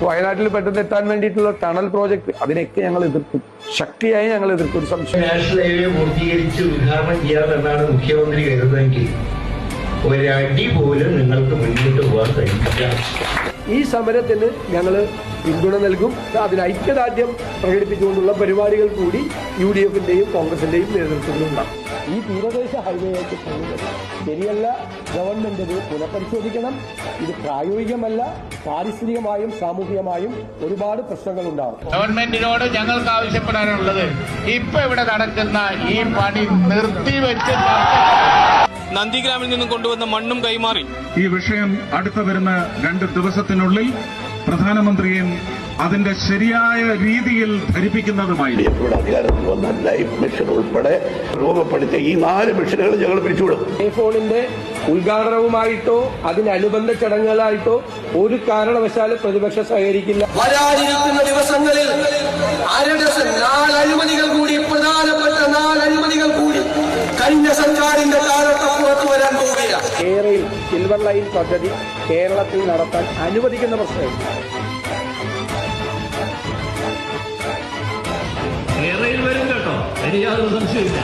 വയനാട്ടിൽ പെട്ടെന്ന് എത്താൻ വേണ്ടിയിട്ടുള്ള ടണൽ പ്രോജക്ട് അതിനൊക്കെ ഞങ്ങൾ എതിർക്കും, ശക്തിയായി ഞങ്ങൾ എതിർക്കും. ഒരു സംശയം നാഷണൽ ഹൈവേ പൂർത്തീകരിച്ച് ഉദ്ഘാടനം ചെയ്യാമെന്നാണ് മുഖ്യമന്ത്രി കരുതുന്നതെങ്കിൽ ഒരടി പോലും നിങ്ങൾക്ക് മുന്നോട്ട് പോകാൻ കഴിയില്ല. ഈ സമരത്തിന് ഞങ്ങൾ പിന്തുണ നൽകും. അതിന് ഐക്യദാർഢ്യം പ്രകടിപ്പിച്ചുകൊണ്ടുള്ള പരിപാടികൾ കൂടി UDF-ന്റെയും കോൺഗ്രസിന്റെയും നേതൃത്വത്തിലുണ്ടാകും. ഈ തീരദേശ ഹൈവേയായിട്ട് പോകുന്നത് ശരിയല്ല. ഗവൺമെന്റ് ഇത് പുനഃപരിശോധിക്കണം. ഇത് പ്രായോഗികമല്ല. പാരിസ്ഥിതികമായും സാമൂഹികമായും ഒരുപാട് പ്രശ്നങ്ങളുണ്ടാവും. ഗവൺമെന്റിനോട് ഞങ്ങൾക്ക് ആവശ്യപ്പെടാനുള്ളത് ഇപ്പൊ ഇവിടെ നടക്കുന്ന ഈ പണി നിർത്തിവെച്ച് നന്ദിഗ്രാമിൽ നിന്നും കൊണ്ടുവന്ന മണ്ണും കൈമാറി ഈ വിഷയം അടുത്ത വരുന്ന 2 ദിവസത്തിനുള്ളിൽ പ്രധാനമന്ത്രിയും അതിന്റെ ശരിയായ രീതിയിൽ ധരിപ്പിക്കുന്നതുമായി അധികാരത്തിൽ വന്ന ലൈഫ് മിഷൻ ഉൾപ്പെടെ രൂപപ്പെടുത്തിയ ഈ 4 മിഷനുകൾ ഞങ്ങൾ പിരിച്ചുവിടും. ഫോണിന്റെ ഉദ്ഘാടനവുമായിട്ടോ അതിനനുബന്ധ ചടങ്ങുകളായിട്ടോ ഒരു കാരണവശാലും പ്രതിപക്ഷം സഹകരിക്കില്ല. വരാനിരിക്കുന്ന ദിവസങ്ങളിൽ 4 അഴിമതികൾ കൂടി, പ്രധാനപ്പെട്ട 4 അഴിമതികൾ കൂടി കഴിഞ്ഞ സർക്കാരിന്റെ കാലത്ത് പുറത്തു വരാൻ പോവുകയാണ്. കേരളയിൽ സിൽവർ ലൈൻ പദ്ധതി കേരളത്തിൽ നടത്താൻ അനുവദിക്കുന്ന പ്രശ്നമില്ല. കേരളയിൽ വരും കേട്ടോ, എനിക്ക് യാതൊരു സംശയമില്ല.